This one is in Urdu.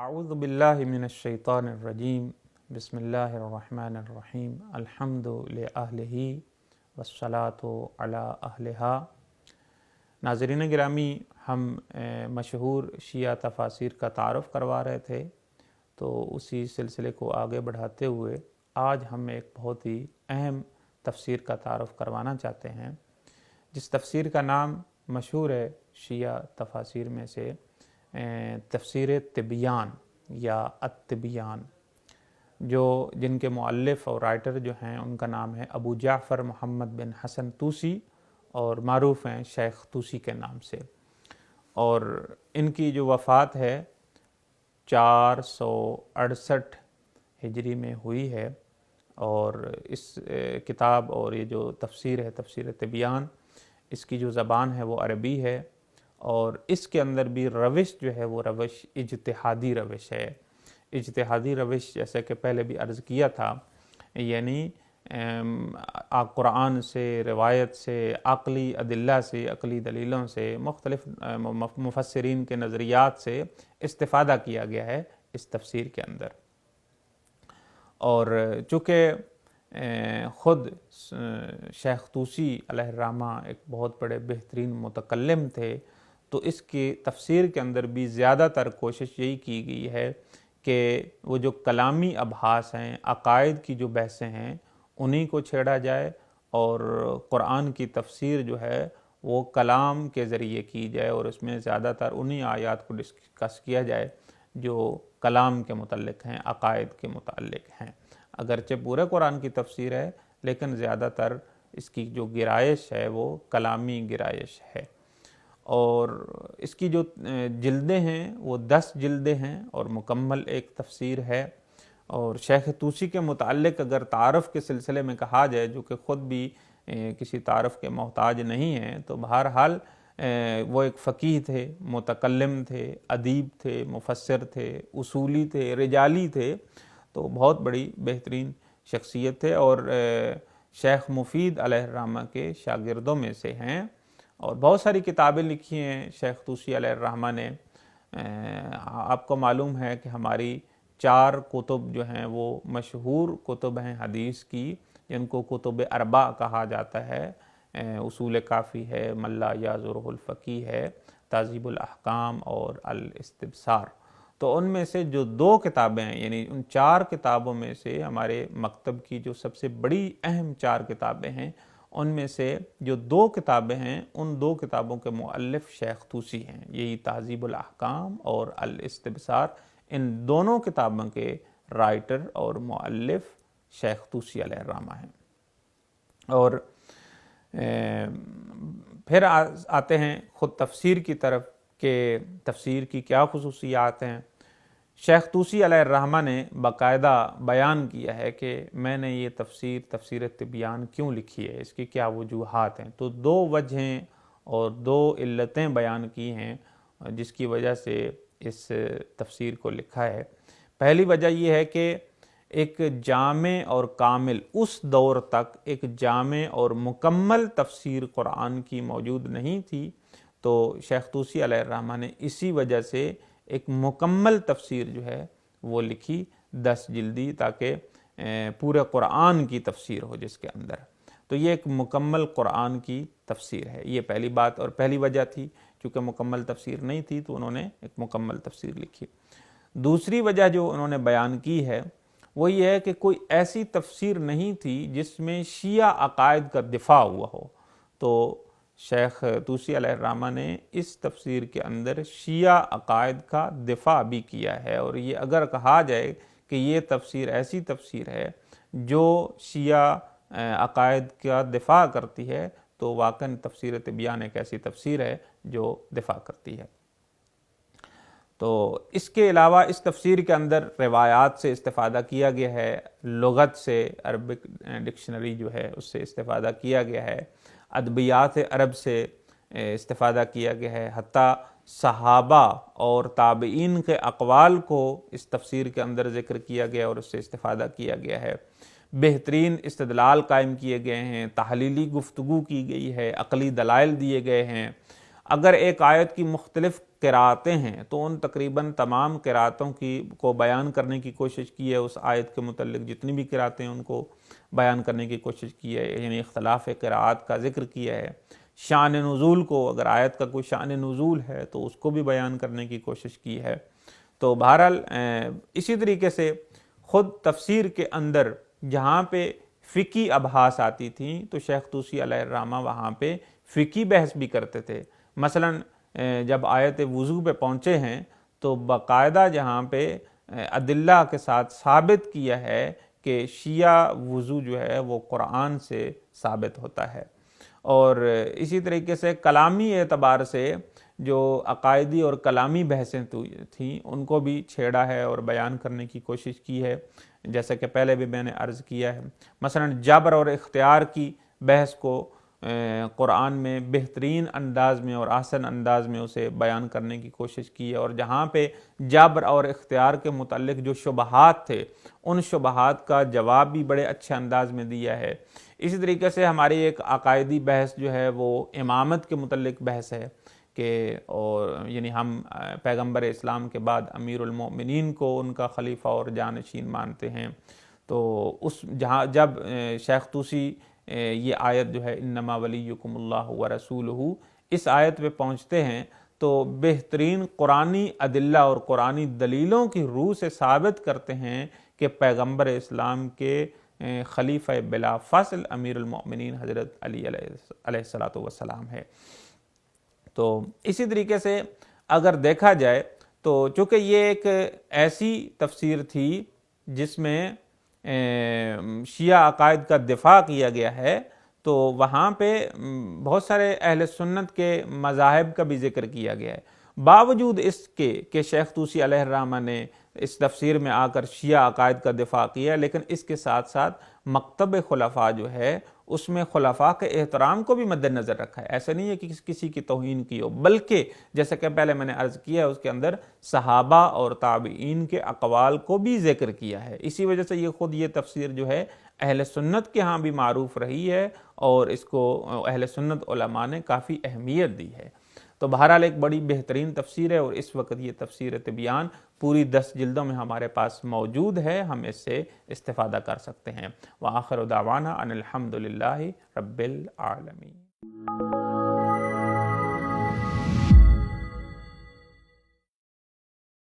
اعوذ باللہ من الشیطان الرجیم بسم اللہ الرحمن الرحیم الحمد لأہلہ والصلاة علی اہلہا۔ ناظرین گرامی، ہم مشہور شیعہ تفاسیر کا تعارف کروا رہے تھے، تو اسی سلسلے کو آگے بڑھاتے ہوئے آج ہم ایک بہت ہی اہم تفسیر کا تعارف کروانا چاہتے ہیں، جس تفسیر کا نام مشہور ہے شیعہ تفاسیر میں سے تفسیر تبیان یا التبیان، جن کے مؤلف اور رائٹر جو ہیں ان کا نام ہے ابو جعفر محمد بن حسن طوسی، اور معروف ہیں شیخ طوسی کے نام سے۔ اور ان کی جو وفات ہے 468 ہجری میں ہوئی ہے، اور اس کتاب اور یہ جو تفسیر ہے تفسیر تبیان، اس کی جو زبان ہے وہ عربی ہے، اور اس کے اندر بھی روش جو ہے وہ روش اجتہادی روش ہے۔ اجتہادی روش جیسا کہ پہلے بھی عرض کیا تھا، یعنی قرآن سے، روایت سے، عقلی ادلہ سے، عقلی دلیلوں سے، مختلف مفسرین کے نظریات سے استفادہ کیا گیا ہے اس تفسیر کے اندر۔ اور چونکہ خود شیخ طوسی علیہ الرحمہ ایک بہت بڑے بہترین متکلم تھے، تو اس کی تفسیر کے اندر بھی زیادہ تر کوشش یہی کی گئی ہے کہ وہ جو کلامی ابحاث ہیں، عقائد کی جو بحثیں ہیں، انہی کو چھیڑا جائے، اور قرآن کی تفسیر جو ہے وہ کلام کے ذریعے کی جائے، اور اس میں زیادہ تر انہی آیات کو ڈسکس کیا جائے جو کلام کے متعلق ہیں، عقائد کے متعلق ہیں۔ اگرچہ پورے قرآن کی تفسیر ہے، لیکن زیادہ تر اس کی جو گرائش ہے وہ کلامی گرائش ہے۔ اور اس کی جو جلدیں ہیں وہ 10 جلدیں ہیں، اور مکمل ایک تفسیر ہے۔ اور شیخ طوسی کے متعلق اگر تعارف کے سلسلے میں کہا جائے، جو کہ خود بھی کسی تعارف کے محتاج نہیں ہیں، تو بہرحال وہ ایک فقیہ تھے، متکلم تھے، ادیب تھے، مفسر تھے، اصولی تھے، رجالی تھے، تو بہت بڑی بہترین شخصیت تھے، اور شیخ مفید علیہ الرحمہ کے شاگردوں میں سے ہیں، اور بہت ساری کتابیں لکھی ہیں شیخ طوسی علیہ الرحمہ نے۔ آپ کو معلوم ہے کہ ہماری 4 کتب جو ہیں وہ مشہور کتب ہیں حدیث کی، جن کو کتب اربع کہا جاتا ہے۔ اصول کافی ہے، من لا یعذرہ الفقیہ ہے، تہذیب الاحکام اور الاستبصار۔ تو ان میں سے جو 2 کتابیں ہیں، یعنی ان 4 کتابوں میں سے ہمارے مکتب کی جو سب سے بڑی اہم 4 کتابیں ہیں، ان میں سے جو 2 کتابیں ہیں، ان 2 کتابوں کے مؤلف شیخ طوسی ہیں، یہی تہذیب الاحکام اور الاستبصار۔ ان دونوں کتابوں کے رائٹر اور مؤلف شیخ طوسی علیہ الرحمہ ہیں۔ اور پھر آتے ہیں خود تفسیر کی طرف کہ تفسیر کی کیا خصوصیات ہیں۔ شیخ طوسی علیہ الرحمہ نے باقاعدہ بیان کیا ہے کہ میں نے یہ تفسیر تبیان کیوں لکھی ہے، اس کی کیا وجوہات ہیں۔ تو 2 وجہیں اور 2 علتیں بیان کی ہیں جس کی وجہ سے اس تفسیر کو لکھا ہے۔ پہلی وجہ یہ ہے کہ ایک جامع اور کامل، اس دور تک ایک جامع اور مکمل تفسیر قرآن کی موجود نہیں تھی، تو شیخ طوسی علیہ الرحمہ نے اسی وجہ سے ایک مکمل تفسیر جو ہے وہ لکھی 10 جلدی، تاکہ پورے قرآن کی تفسیر ہو جس کے اندر۔ تو یہ ایک مکمل قرآن کی تفسیر ہے، یہ پہلی بات اور پہلی وجہ تھی۔ چونکہ مکمل تفسیر نہیں تھی تو انہوں نے ایک مکمل تفسیر لکھی۔ دوسری وجہ جو انہوں نے بیان کی ہے وہ یہ ہے کہ کوئی ایسی تفسیر نہیں تھی جس میں شیعہ عقائد کا دفاع ہوا ہو، تو شیخ طوسی علیہ الرحمہ نے اس تفسیر کے اندر شیعہ عقائد کا دفاع بھی کیا ہے۔ اور یہ اگر کہا جائے کہ یہ تفسیر ایسی تفسیر ہے جو شیعہ عقائد کا دفاع کرتی ہے، تو واقعاً تفسیر تبیان ایک ایسی تفسیر ہے جو دفاع کرتی ہے۔ تو اس کے علاوہ اس تفسیر کے اندر روایات سے استفادہ کیا گیا ہے، لغت سے، عربک ڈکشنری جو ہے اس سے استفادہ کیا گیا ہے، ادبیات عرب سے استفادہ کیا گیا ہے، حتیٰ صحابہ اور تابعین کے اقوال کو اس تفسیر کے اندر ذکر کیا گیا اور اس سے استفادہ کیا گیا ہے۔ بہترین استدلال قائم کیے گئے ہیں، تحلیلی گفتگو کی گئی ہے، عقلی دلائل دیے گئے ہیں، اگر ایک آیت کی مختلف قراتیں ہیں تو ان تقریباً تمام قراتوں کو بیان کرنے کی کوشش کی ہے، اس آیت کے متعلق جتنی بھی قراتیں ہیں ان کو بیان کرنے کی کوشش کی ہے، یعنی اختلاف قرات کا ذکر کیا ہے۔ شان نزول کو، اگر آیت کا کوئی شان نزول ہے تو اس کو بھی بیان کرنے کی کوشش کی ہے۔ تو بہرحال اسی طریقے سے خود تفسیر کے اندر جہاں پہ فقہی ابحاث آتی تھیں تو شیخ طوسی علیہ الرحمہ وہاں پہ فقہی بحث بھی کرتے تھے۔ مثلا جب آیت وضو پہ پہنچے ہیں تو باقاعدہ جہاں پہ ادلہ کے ساتھ ثابت کیا ہے کہ شیعہ وضو جو ہے وہ قرآن سے ثابت ہوتا ہے، اور اسی طریقے سے کلامی اعتبار سے جو عقائدی اور کلامی بحثیں تھیں ان کو بھی چھیڑا ہے اور بیان کرنے کی کوشش کی ہے، جیسا کہ پہلے بھی میں نے عرض کیا ہے۔ مثلا جبر اور اختیار کی بحث کو قرآن میں بہترین انداز میں اور احسن انداز میں اسے بیان کرنے کی کوشش کی ہے، اور جہاں پہ جبر اور اختیار کے متعلق جو شبہات تھے ان شبہات کا جواب بھی بڑے اچھے انداز میں دیا ہے۔ اسی طریقے سے ہماری ایک عقائدی بحث جو ہے وہ امامت کے متعلق بحث ہے کہ اور یعنی ہم پیغمبر اسلام کے بعد امیر المؤمنین کو ان کا خلیفہ اور جانشین مانتے ہیں۔ تو جب شیخ طوسی یہ آیت جو ہے انما ولیکم اللہ ورسولہ، اس آیت پہ پہنچتے ہیں تو بہترین قرآنی ادلہ اور قرآنی دلیلوں کی روح سے ثابت کرتے ہیں کہ پیغمبر اسلام کے خلیفہ بلا فصل امیر المؤمنین حضرت علی علیہ السلام ہے۔ تو اسی طریقے سے اگر دیکھا جائے تو چونکہ یہ ایک ایسی تفسیر تھی جس میں شیعہ عقائد کا دفاع کیا گیا ہے، تو وہاں پہ بہت سارے اہل سنت کے مذاہب کا بھی ذکر کیا گیا ہے۔ باوجود اس کے کہ شیخ طوسی علیہ الرحمہ نے اس تفسیر میں آ کر شیعہ عقائد کا دفاع کیا، لیکن اس کے ساتھ ساتھ مکتب خلفاء جو ہے اس میں خلفاء کے احترام کو بھی مد نظر رکھا ہے۔ ایسا نہیں ہے کہ کسی کی توہین کی ہو، بلکہ جیسا کہ پہلے میں نے عرض کیا اس کے اندر صحابہ اور تابعین کے اقوال کو بھی ذکر کیا ہے۔ اسی وجہ سے یہ تفسیر جو ہے اہل سنت کے ہاں بھی معروف رہی ہے، اور اس کو اہل سنت علماء نے کافی اہمیت دی ہے۔ تو بہرحال ایک بڑی بہترین تفسیر ہے، اور اس وقت یہ تفسیر تبیان پوری 10 جلدوں میں ہمارے پاس موجود ہے، ہم اس سے استفادہ کر سکتے ہیں۔ وآخر دعوانا ان الحمد للہ رب العالمین۔